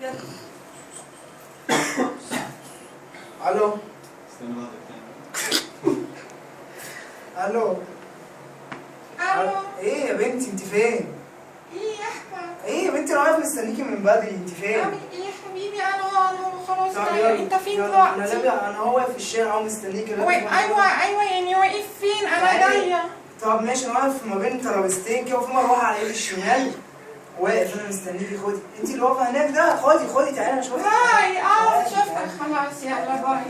الو الو الو. ايه يا بنتي انت فين؟ ايه يا احمد؟ ايه يا بنتي انا واقف مستنيكي من بدري، انت فين؟ عامل ايه يا حبيبي؟ انا خلاص. انت فين انا دلوقتي؟ انا هو واقف في الشارع اهو مستنيكي. ايوه يعني واقف فين؟ انا جايه. طب ماشي، انا واقف ما بين ترابيزتين كده وفي مروحه على ايدي الشمال، واقف انا مستنيكي. خدي انت اللي واقفه هناك ده، خدي تعالي انا شفتك. هاي شفتك خلاص. يلا باي.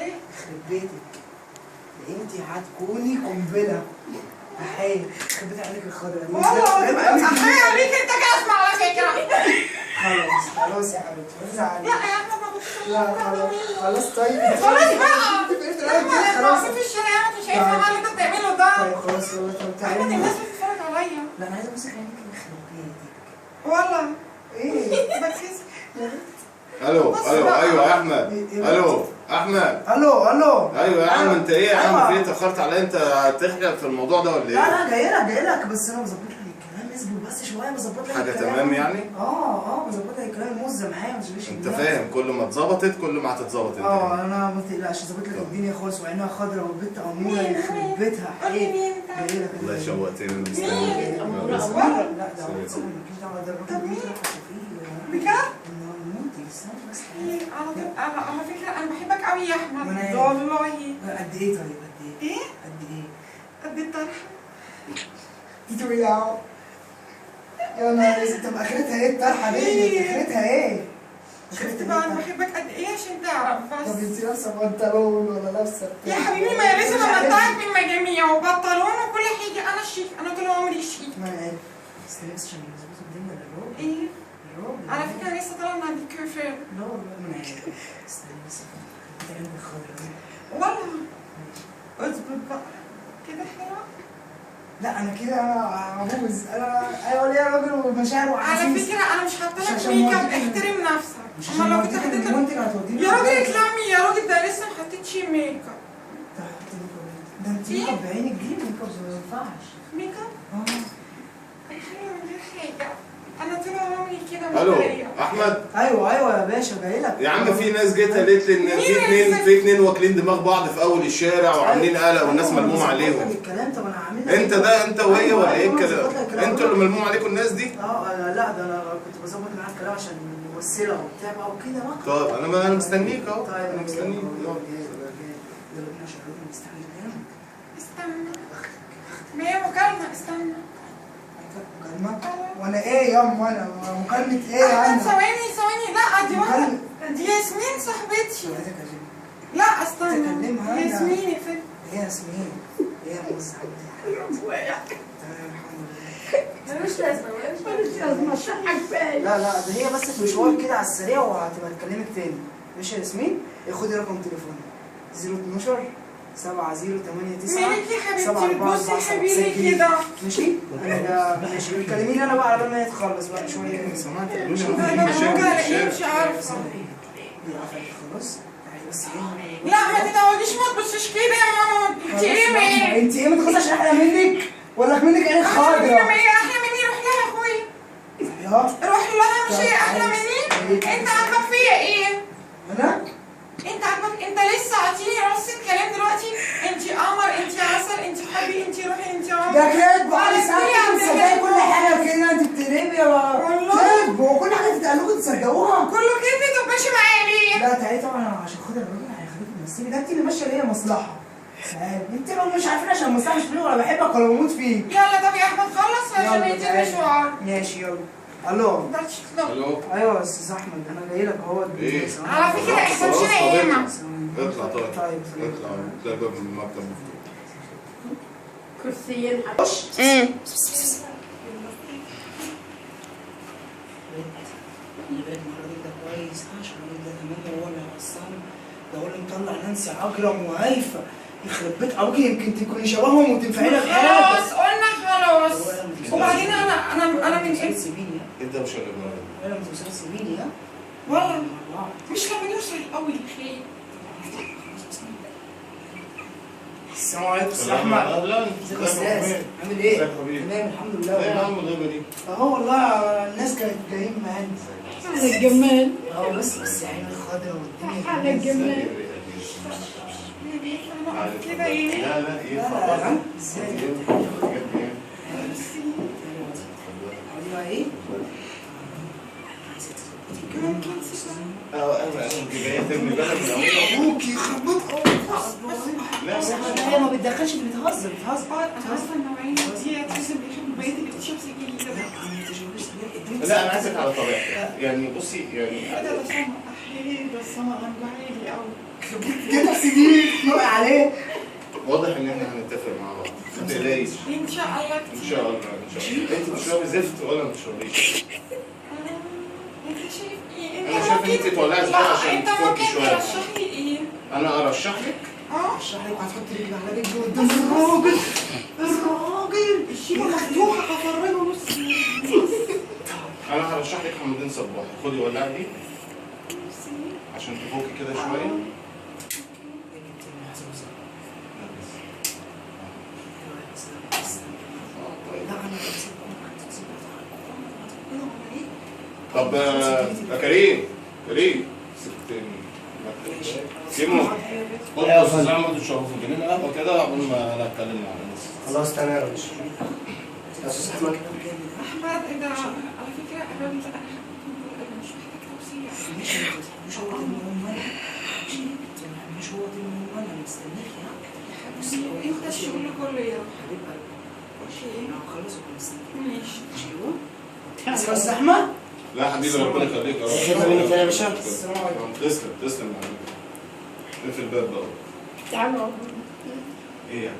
ايه؟ يخرب بيتك، انت هتكوني قنبله. احيي يخرب بيت عينيك الخضرا دي. والله احيي عليك، انت جزمه على فكره. خلاص يا حبيبتي ما تزعليش. لا يا احمد ما كنتش. لا خلاص طيب خلاص بقى. خلاص في الشارع انت شايفه اللي انت بتعمله ده. طيب خلاص يلا طب تعالي. احمد الناس بتتفرج عليا. لا انا عايزه ابص عينيك يخرب بيتك. والله ايه بتخس. الو ايوه يا احمد. الو احمد. الو ايوه يا عم، انت ايه يا عم؟ في ايه اتاخرت عليا؟ انت هتحلق في الموضوع ده ولا ايه؟ لا جاي لك بس انا بظبط لك الكلام. اصبر بس شويه بظبط لك حاجه الكلام. تمام يعني؟ بظبط لك الكلام موزه معايا ما تشغلش انت فاهم، كل ما اتظبطت كل ما هتتظبط انت. انا ما تقلقش، ظبط لك الدنيا خالص، وعينها خضرا والبنت اموره يخرب بيتها. قولي مين؟ جاي لك والله شوقتني انا مين؟ مستني. اموره لا ده مالكيش دعوه، ده الراجل اللي انت هتشوفيه بجد؟ موتي. استنى بس. على فكرة أنا بحبك أوي يا أحمد. والله. قد إيه طيب؟ قد إيه؟ إيه؟ قد إيه؟ قد الطرح. انتوا يا نهار اسود. طب آخرتها إيه الطرحة دي؟ آخرتها إيه؟ شفت بقى أنا بحبك قد إيه عشان تعرف بس. طب أنت لابسة بنطلون ولا لابسة يا حبيبي ما لازم أمتعك من مجاميع وبنطلون وكل حاجة. أنا شيك، أنا طول عمري شيك. ما أنا عارف. استني بس عشان نظبط الدنيا للراجل. إيه؟ على فكرة أنا لسه طالعة من عند الكوافير. لا والله ما أنا عارف. استني بس أنت عينك الخضرا دي. والله. اظبط بقى. كده حلوة؟ لا أنا كده عجوز. أيوه ليا راجل ومشاعر وأحاسيس. على فكرة أنا مش حاطة لك عشان ميك اب، موديك. احترم نفسك. مش أما عشان لو كنت موديك حطيت المنتج هتوديني. يا راجل اكلمي يا راجل، ده لسه ما حطيتش ميك اب. ده انت ميك اب بعينك دي ميك اب ما ينفعش. ميك اب؟ حلوة من غير حاجة. أنا طول عمري كده الو متضايقة. احمد. ايوه يا باشا جاي لك. يا عم في ناس جت قالت لي ان في اتنين واكلين دماغ بعض في اول الشارع وعاملين قلق والناس ملمومه عليهم. الكلام. طب انا هعمل انت ده انت وهي ولا ايه الكلام؟ انتوا اللي ملموم عليكم الناس دي؟ لا ده انا كنت بظبط معاك الكلام عشان ممثله وبتاع بقى وكده بقى. طيب انا مستنيك اهو. طيب انا مستنيك. يلا بينا عشان الراجل مستعجل ينام. استنى. ما هي مكالمة، استنى. مكالمة؟ وانا ايه يا ام انا مكالمة ايه يا أحمد انا؟ ثواني. لا دي واحدة. دي ياسمين صاحبتي. لا استنى. تكلمها ياسمين اقفل. ايه يا ياسمين؟ ايه يا موزع؟ ملوش لازمة لا ده هي بس مشوار كده على السريع وهتبقى تكلمك تاني. ماشي يا ياسمين؟ خدي رقم تليفوني 012 7089 مالك يا حبيبتي؟ بصي يا حبيبي كده. ماشي؟ ماشي كلميني انا بقى على بال ما يتخلص بقى شويه. سمعت أنا ممكن ألاقيه مش عارفة. خلاص تعالي بس لا ما تتعوديش، ما تبصيش كده يا ماما. انت ايه انت ايه متخصص عشان احلى منك؟ ولا منك عينك خضرا؟ هي احلى مني. روح لها يا اخويا. روح لها. مش هي احلى مني؟ انت عاجبك فيا ايه؟ انا؟ انت عاجبك؟ انت لسه عاطيني نص الكلام دلوقتي. انت قمر، انت عسل، انت حبيبي، انت روحي، انت عمر. ده كدب وعلى ساعتك تصدقي كل حاجه كده. انت بتقلبي يا والله. كدب وكل حاجه تتقالوا تصدقوها. كله كده. طب ماشي معايا ليه؟ لا تعالي طبعا عشان خاطر الراجل هيخليكي تمثلي. ده انت اللي ماشيه ليا مصلحه. انت لو مش عارفين عشان المصلحه مش فيه ولا بحبك ولا بموت فيك. يلا طب يا احمد خلص عشان ينزل مشوار. ماشي يلا. الو. الو. ايوه يا استاذ احمد انا جاي لك اهو. ايه؟ على فكره احنا مشينا ياما. اطلع طيب. طيب اطلع تلاقي باب المكتب مفتوح. كرسيين الراجل ده كويس عشان الراجل ده كمان هو اللي هيوصلني. ده هو اللي مطلع نانسي عجرم وهايفه. يخرب بيت ابوكي يمكن تكوني شبههم وتنفعي لك حاجه. خلاص قلنا خلاص. وبعدين انا من امتى سيبيني انت مش هنبقى. انا ما توصلش سيبيني ها. والله مش لما نوصل الاول خير. السلام عليكم استاذ احمد. اهلا. ازيك يا استاذ؟ عامل ايه؟ ازيك يا حبيبي؟ تمام الحمد لله. ايه يا عم الغيبه دي؟ اهو والله الناس كانت جايين معانا. على الجمال. بس عين الخضرا والدنيا. على الجمال. كده ايه؟ لا لا ايه لا ازاي؟ ايه؟ ممكن سيبها. انا جايه ترمي بالك من اول ابوك يخرب بيت لا هي ما بتدخلش، بتهزر عارفه النوعيه دي لازم بيحبوا بقيه الاكتشاف سجل لا انا عايزك على طبيعتك يعني. بصي يعني ده صنع احيي ده صنع عالي قوي كده سنين نوقع عليه. واضح ان احنا هنتفق مع بعض. ما تقلقيش ان شاء الله ان كتير. شاء الله ان شاء الله. انت بتشربي زفت ولا ما بتشربيش؟ انت شايف ايه؟ انا شايف ان انت تولعي صغير عشان انت تفكي ممكن شويه. ترشح لي ايه؟ انا ارشح لك اشرح لك وهتحط رجل على رجل قدام الراجل الشيبه مفتوحه هفرجه نص. انا هرشح لك حمودين صباحي. خدي ولعي دي عشان تفوقي كده شويه. طب يا كريم سيبه خد يا استاذ احمد اشربوا في جنينه قهوه كده قبل ما انا اتكلم مع الناس. خلاص تمام يا باشا. يا استاذ احمد احمد اذا على فكره الراجل ده انا مش محتاج توصيه. مش هو مش هو انا مستنيك يا انت الشغل كله يا حبيبي. خلاص ماشي. يا استاذ احمد. لا حبيبي ربنا يخليك يا رب. خدمة مني تاني يا باشا. تسلم يا حبيبي. اقفل الباب بقى. تعالوا. ايه يعني؟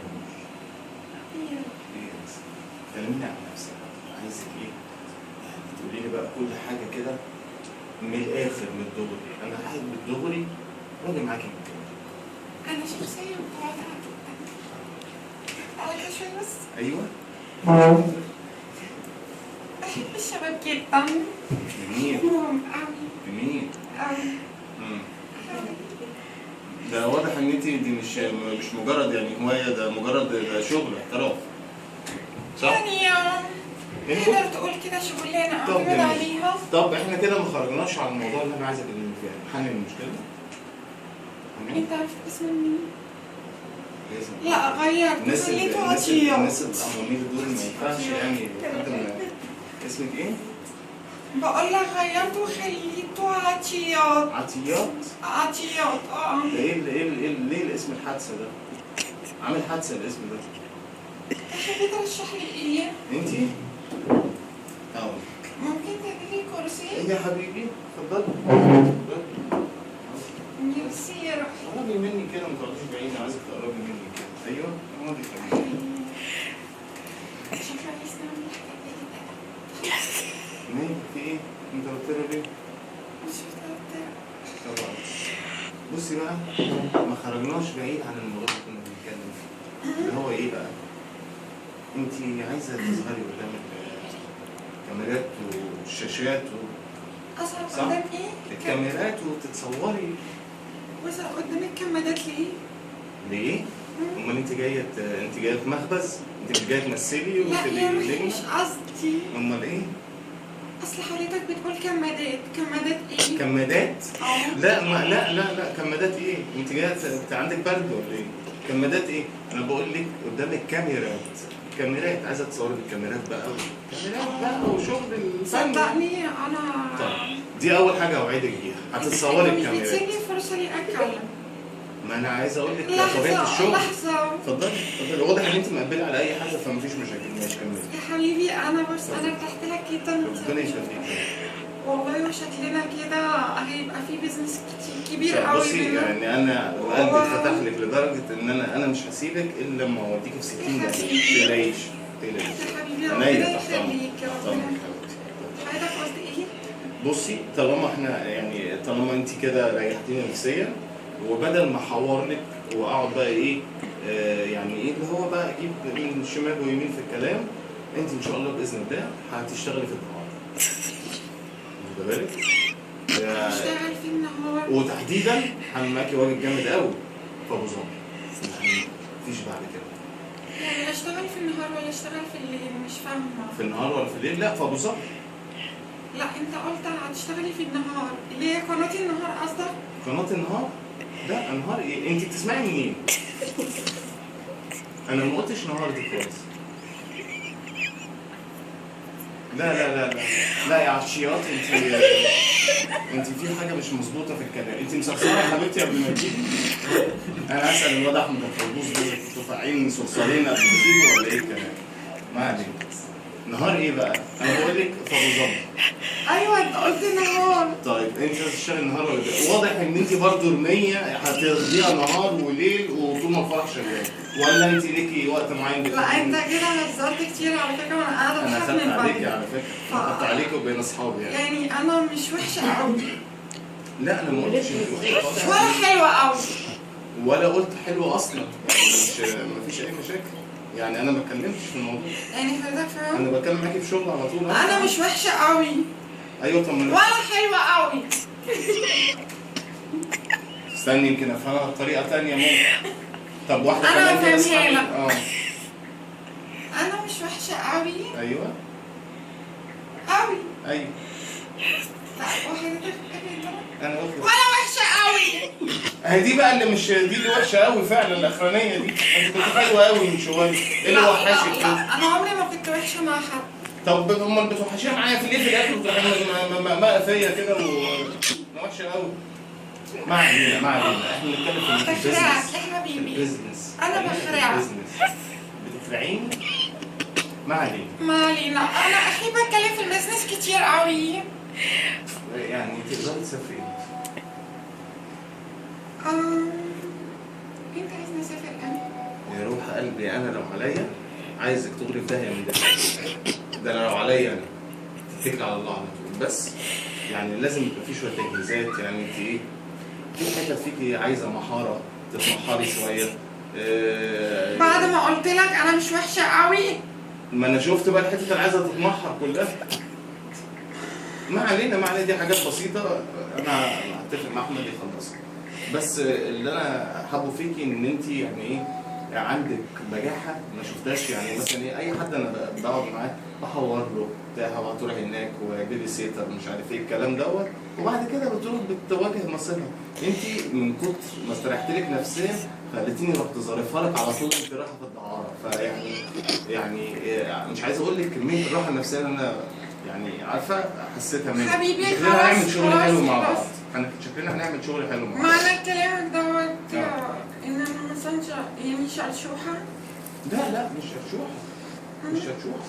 ايه بس؟ كلميني عن نفسك. عايزك ايه؟ يعني تقولي لي بقى كل حاجه كده من الاخر من الدغري. انا قاعد بالدغري واجي معاكي من كده. انا شخصيه متواضعه جدا. على شوي بس. ايوه بحب الشباب جدا. جميل بحبهم قوي جميل. قوي. ده واضح ان انت دي مش مجرد يعني هوايه، ده مجرد ده شغل احتراف صح؟ يعني تقدر تقول كده شغلانه طب اعتمد جميل. عليها. طب احنا كده ما خرجناش على الموضوع اللي انا عايز اكلمك فيه. حل المشكله. انت عارف اسم مين؟ لازم لا غيرت الناس خليته عطيه. الناس العواميد دول ما ينفعش يعني حد اسمك ايه؟ بقول لك غيرت وخليته عطيات. عطيات؟ عطيات ده ليه الاسم الحادثه ده؟ عامل حادثه الاسم ده. تحب ترشح لي ايه؟ انتي؟ ممكن تديني كرسي؟ ايه يا حبيبي؟ اتفضلي. ميرسي يا روحي. قربي مني كده ما تقعديش بعيد، عايزك تقربي مني كده. ايوه اقعدي كده. شكلك عايز نعمل حاجه. ليه؟ في ايه؟ انت متوتره ليه؟ مش متوترة. طبعا. بصي بقى ما خرجناش بعيد عن الموضوع اللي كنا بنتكلم فيه. اللي هو ايه بقى؟ انت عايزه تظهري قدام الكاميرات والشاشات أظهر صح؟ قدام ايه؟ الكاميرات وتتصوري. وأظهر قدام الكمادات ليه؟ ليه؟ امال انت جايه في مخبز؟ انت مش جايه تمثلي لا يا روحي وتبقي مش قصدي. امال ايه؟ أصل حضرتك بتقول كمادات، كمادات ايه؟ كمادات؟ اه. لا كمادات ايه؟ انت جايه عندك برد ولا ايه؟ كمادات ايه؟ انا بقول لك قدام الكاميرات. كاميرات عايزه تصوري بالكاميرات بقى. كاميرات بقى وشغل الفن. صدقني أنا طيب دي اول حاجه اوعدك بيها، هتتصوري مش الكاميرات. بتسيبني فرصة لي أتكلم. ما انا عايز اقول لك طبيعه لحظة الشغل. لحظة اتفضلي واضح ان انت مقبله على اي حاجه فمفيش مشاكل. ماشي كملي. يا حبيبي أنا ارتحت لك جدا. ربنا يخليك. والله وشكلنا كده هيبقى في بيزنس كبير قوي. بصي يعني انا قلبي اتفتح لك لدرجه ان انا مش هسيبك الا لما اوديكي في 60 دقيقه. ما تقلقيش يا حبيبي عينيا ربنا تحت امرك. يخليك يا تحت ربنا. امرك حبيبتي. حضرتك قلت ايه؟ بصي طالما احنا يعني طالما انت كده ريحتيني نفسيا، وبدل ما احور لك واقعد بقى ايه يعني ايه اللي هو بقى اجيب من شمال ويمين في الكلام، انت ان شاء الله باذن الله هتشتغلي في النهار. واخده بالك؟ هشتغل في النهار. وتحديدا هعمل معاكي واجب جامد قوي في ابو ظبي. يعني مفيش بعد كده. يعني اشتغل في النهار ولا اشتغل في الليل؟ مش فاهمة. في النهار ولا في الليل؟ لا في ابو ظبي. لا انت قلت هتشتغلي في النهار، اللي هي قناة النهار قصدك؟ قناه النهار؟ لا نهار ايه؟ انت بتسمعي منين؟ انا ما قلتش نهار دي خالص. لا لا لا لا لا يا عشيات، انت في حاجه مش مظبوطه في الكلام. انت مسخسره يا حبيبتي قبل ما تيجي. انا هسال الواد احمد الفيروز دول تفاعين صرصارين قبل ما تيجي ولا ايه الكلام؟ ما عليك. نهار ايه بقى؟ انا بقول لك فابو ظبي. ايوه انت قلت نهار. طيب انت هتشتغلي نهار ولا ليل؟ واضح ان انت برضه رميه هتقضيها نهار وليل وطول ما الفرح شغال، ولا انت ليكي وقت معين لا انت كده هزرت كتير على فكره، وانا قاعده انا بخاف خدت من عليكي بعض. على فكره، خدت عليكي وبين اصحابي يعني. يعني انا مش وحشه قوي لا انا ما قلتش انت وحشه خالص. ولا حلوه قوي ولا قلت حلوه اصلا، يعني مش مفيش اي مشاكل. يعني انا ما اتكلمتش في الموضوع. يعني حضرتك فاهم؟ انا بتكلم معاكي في شغل على طول. انا مش وحشه قوي ايوه طب ولا حلوه قوي. استني يمكن افهمها بطريقه ثانيه ممكن. طب واحده أنا كمان كده هفهمها لك. انا مش وحشه قوي ايوه قوي. ايوه لا وحضرتك انا قلت ولا وحشه قوي. اهي دي بقى اللي مش دي اللي وحشه قوي فعلا، الاخرانيه دي. انت كنت حلوه قوي من شويه، ايه اللي لا، وحشك لا، كده؟ انا عمري ما كنت وحشه مع حد. طب امال بتوحشيها معايا في ليه في الاخر بتروحي مقفيه فيا كده وحشه قوي؟ ما علينا ما علينا، احنا بنتكلم في بخرعك البيزنس. يا حبيبي. البيزنس أنا بخرعك. بتخرعيني؟ ما علينا. ما علينا، انا اخي بتكلم في البيزنس كتير قوي. يعني تقدري تسافري انت عايز نسافر امتى؟ يا روح قلبي، انا لو عليا عايزك تغري في داهيه من ده انا لو عليا انا تتكل على الله على طول. بس يعني لازم يبقى في شويه تجهيزات. يعني انت ايه، في حته فيكي عايزه مهاره تتمحري شويه. بعد ما قلت لك انا مش وحشه قوي. ما انا شفت بقى الحته اللي عايزه تتمحر كلها. ما علينا ما علينا، دي حاجات بسيطه. انا هتفق مع احمد يخلصها. بس اللي انا حابه فيكي ان انت يعني ايه، عندك بجاحه ما شفتهاش. يعني مثلا ايه، اي حد انا بقعد معاه بحور له بتاع، هتروح هناك وبيبي سيتر مش عارف ايه الكلام دوت، وبعد كده بتروح بتواجه مصيرها. انت من كتر ما استريحت لك نفسيا خليتيني رحت ظارفها لك على طول، انت رايحه في الدعاره. فيعني مش عايز اقول لك كميه الراحه النفسيه اللي انا يعني عارفه حسيتها منك. حبيبي شكلنا خلاص، هنعمل شغل خلاص، حلو مع خلاص. بعض. شكلنا هنعمل شغل حلو مع بعض. معنى كلامك دوت ان انا مثلا يعني شرشوحه؟ لا مش هتشوح، مش هتشوح.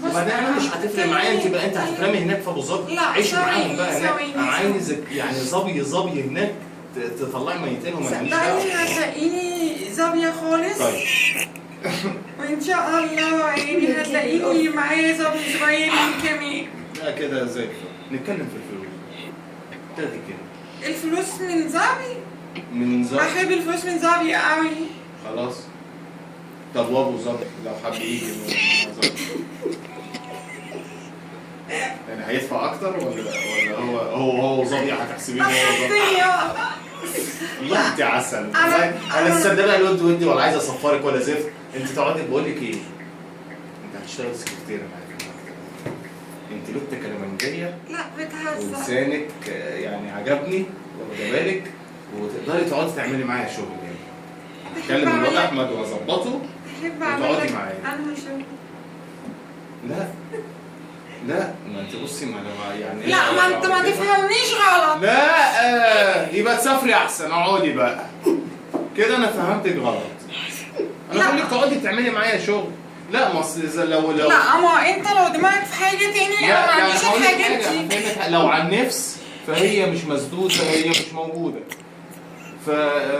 وبعدين انا مش هتفرق معايا. انت بقى انت هتترمي هناك في ابو ظبي، لا، عيش معاهم بقى هناك. ثواني. انا عايزك يعني ظبي هناك تطلعي ميتينهم. انا ماليش صدقني دعوه. هتلاقيني ظابيه خالص. طيب وان شاء الله يعني هتلاقيني معايا ظابي صغير كمان. لا كده زي الفل. نتكلم في الفلوس. تاخدي كده الفلوس من ظابي؟ من ظبي. بحب الفلوس من ظابي قوي. خلاص. طب وابو ظبي لو حب يجي من ظبي يعني هيدفع اكتر ولا هو ظبي هتحسبيه هو ظبي؟ والله انت عسل. انا تصدقي الود ودي ولا عايز اصفرك ولا زفت. انت تقعدي بقول لك ايه، انت هتشتغل سكرتيره معايا في المكتب. انت بنت كلامنجيه. لا بتهزر. ولسانك يعني عجبني واخده بالك، وتقدري تقعدي تعملي معايا شغل يعني. اتكلم الواد احمد واظبطه بحب وتقعدي اعمل معايا. انا شغل. لا ما انت بصي ما انا يعني لا ما انت ما تفهمنيش غلط. لا يبقى تسافري احسن. اقعدي بقى كده، انا فهمتك غلط. انا بقول لك تقعدي تعملي معايا شغل. لا ما اصل لو لا ما انت لو دماغك في حاجه تاني انا ما عنديش هقول لك الحاجات حاجه. دي. هفهمك، لو عن نفس فهي مش مسدوده، هي مش موجوده.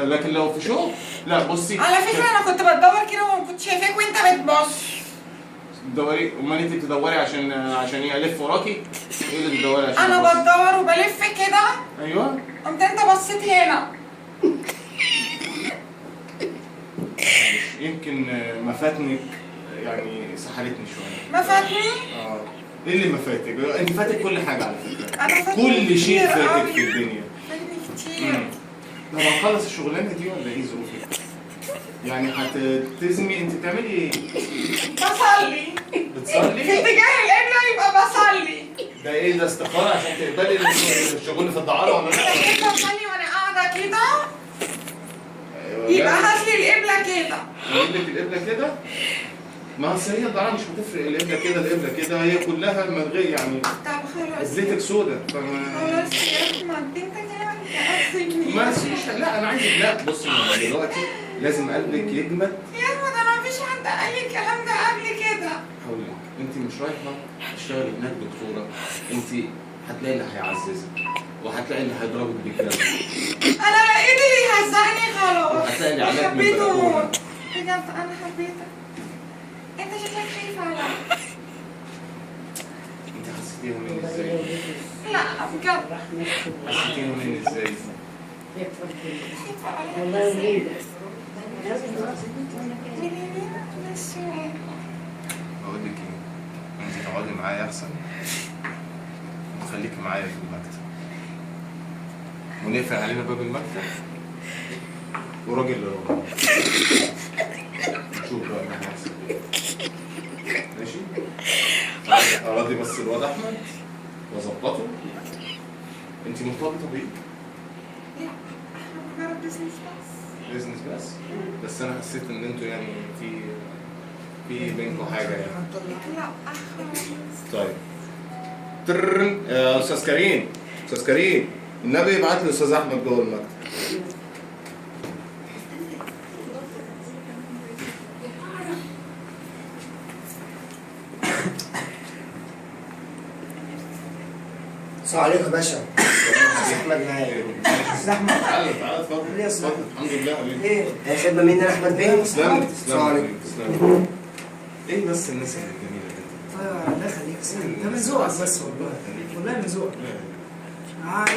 لكن لو في شغل لا. بصي على فكره انا كنت بدور كده وما كنتش شايفاك وانت بتبص. تدوري؟ امال انت بتدوري عشان ايه؟ الف وراكي؟ ايه اللي بتدوري عشان؟ انا بدور وبلف كده. ايوه قمت انت بصيت هنا. يمكن مفاتنك يعني سحلتني شويه. ما فاتني؟ ايه اللي مفاتك؟ انت فاتك كل حاجه على فكره. انا فاتني كل شيء كتير فاتك قوي. في الدنيا. فاتني كتير. طب هنخلص الشغلانه دي ولا ايه ظروفك؟ يعني هتلتزمي؟ انت بتعملي ايه؟ بصلي. بتصلي؟ في اتجاه القبله يبقى بصلي. ده ايه ده استخاره عشان تقبلي الشغل في الدعاره ولا لا؟ انت خلي وانا قاعده كده أيوة، يبقى هات لي القبله كده. اجيب لك القبله كده؟ ما اصل هي الدعاره مش هتفرق، القبله كده القبله كده هي كلها من غير يعني طب خلاص قبلتك سودا خلاص يا احمد انت كده بتعذبني. ما فيش. لا انا عايزك، لا بصي من دلوقتي لازم قلبك يجمد. يا احمد انا مفيش حد قال لي الكلام ده قبل كده. هقول لك انت مش رايحه تشتغلي هناك دكتوره، انت هتلاقي اللي هيعززك وهتلاقي اللي هيضربك بالجزمه انا لقيت اللي يهزقني خلاص وهتلاقي اللي عليك من حبيته البلكونه. موت بجد انا حبيتك. انت شكلك خايف عليا. انت حسيتيها مني ازاي؟ لا بجد حسيتيها مني ازاي؟ خايفه عليا. والله وليد من يمين للشمال. اقول لك ايه؟ انت تقعدي معايا احسن وخليكي معايا في المكتب ونقفل علينا باب المكتب وراجل لراجل نشوف بقى اللي هيحصل ايه. ماشي؟ اراضي بس الواد احمد واظبطه. انت مرتبطه بيه؟ لا احنا بنجرب بزنس بس. بيزنس بس انا حسيت ان انتوا يعني في بينكم حاجه يعني. لا خالص. طيب ترن يا استاذ كريم، استاذ كريم النبي يبعت لي استاذ احمد جوه المكتب. السلام عليكم يا باشا. احمد معايا. استاذ احمد. تعالى اتفضل. ليه يا أستاذ؟ اتفضل. الحمد لله حبيبي. ايه؟ هي خدمة مني أنا أحمد بيه؟ تسلم السلام عليكم. تسلم. ايه بس الناس الجميله دي؟ طيب الله يخليك. ده من ذوقك بس والله. والله من ذوقك.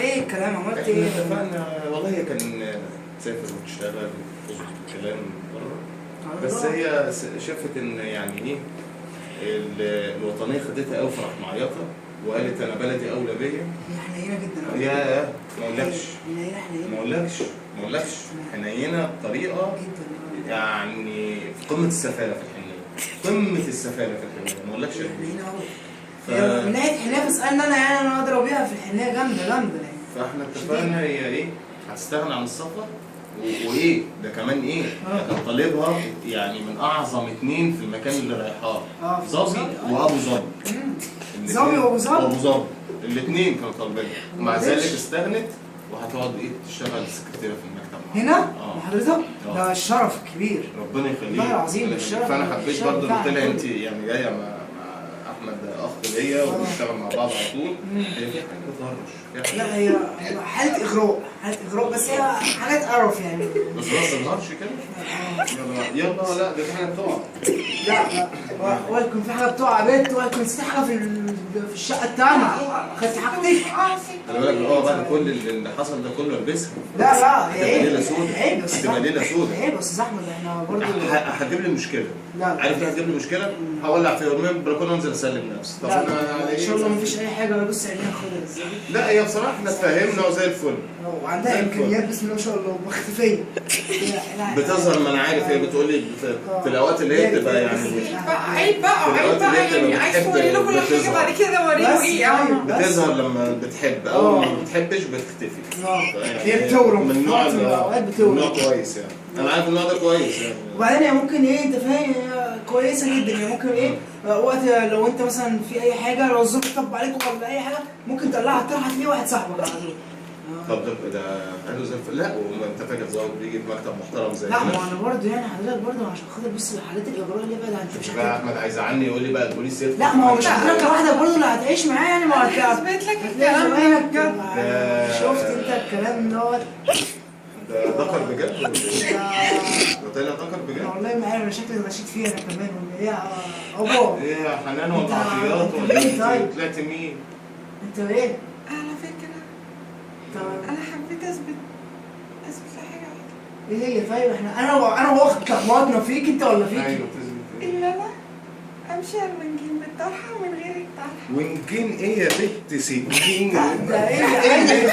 ايه الكلام عملت احنا ايه؟ اتفقنا والله هي كان تسافر وتشتغل وتظبط الكلام بره، بس هي شافت ان يعني ايه الوطنيه خدتها قوي فرحت معيطه وقالت انا بلدي اولى بيا. هي حنينه جدا. يا ما اقولكش حنينه ما اقولكش حنينه بطريقه جدا. يعني في قمه السفاله في الحنيه، قمه السفاله في الحنيه ما اقولكش. حنينه قوي. من ناحيه حنيه بتسالني انا يعني انا اقدر ابيعها في الحنيه جامده يعني. فاحنا اتفقنا هي ايه هتستغنى عن السفر وايه ده كمان ايه كان طالبها يعني من اعظم اتنين في المكان اللي رايحاه ظبي وابو ظبي. ظبي وابو ظبي وابو ظبي الاثنين كانوا طالبينها ومع ذلك استغنت وهتقعد ايه تشتغل سكرتيره في المكتب هنا مع حضرتك. ده الشرف كبير ربنا يخليك والله العظيم الشرف. فانا حبيت برضه قلت لها انت يعني جايه مع احمد اخ ليا وبنشتغل مع بعض على طول. هي في حاجه بتهرش. لا هي حاله اغراء بس هي حاجات قرف يعني. بس ما تظهرش كده. يلا لا ده في حاجه بتقع. لا ولكن في حاجه بتقع يا بنت ولكن نسيت حاجه في الشقه التانية. خدت حاجتك؟ خلي بالك بعد كل اللي حصل ده كله البسها. لا هي هتبقى ليله سودة. عيب بس هتبقى ليله سودة. عيب بس احمد احنا برضه هتجيب لي مشكله. لا عارف ليه هتجيب لي مشكله؟ هولع في يومين بالبلكونه وانزل اسلم نفسي. طب لا انا ان شاء الله مفيش اي حاجه. انا بص عينيها خدها ازاي. لا هي بصراحه احنا اتفاهمنا وزي الفل. وعندها امكانيات بسم الله ما شاء الله مختفيه. بتظهر ما انا عارف هي بتقول لي في الاوقات اللي هي بتبقى يعني عيب بقى يعني عايز توري له كل حاجه بعد كده وري له ايه. بتظهر لما بتحب اول ما بتحبش بتختفي. هي بتورم من نوع اوقات بتورم. نوع كويس يعني. انا عارف النوع ده كويس يعني. وبعدين هي ممكن ايه انت فاهم كويسه جدا يعني ممكن ايه وقت لو انت مثلا في اي حاجه لو الظروف طب عليك ولا اي حاجه ممكن تطلعها الطرحه تلاقي واحد صاحبك على طول. طب ده حلو زي الفل. لا وانت فاكر ظابط بيجي في مكتب محترم زي لا ما انا برضه يعني حضرتك برضه عشان خاطر بس الحالات الاجرائيه اللي بقى انت مش بقى احمد عايز عني يقول لي بقى البوليس يفتح. لا ما هو مش حضرتك لوحدك برضه اللي هتعيش معاه يعني ما هو اثبت لك الكلام ده بجد. شفت انت الكلام دوت ده ذكر بجد ولا ايه؟ ده طلع ذكر بجد؟ والله ما عارف انا شكلي غشيت فيها انا كمان ولا ايه يا ابو ايه يا حنان ولا عطيات انت ولا مين ايه؟ طيب؟ طلعت مين؟ انت ايه؟ على فكره انا حبيت اثبت لحاجه واحده. ايه هي طيب انا واخد كهواتنا فيك انت ولا فيك؟ ايوه بتثبت ان انا امشي على المنجيل بالطرحه ومن غير الطرحه. ونجين ايه يا بنت سنين؟ ده ايه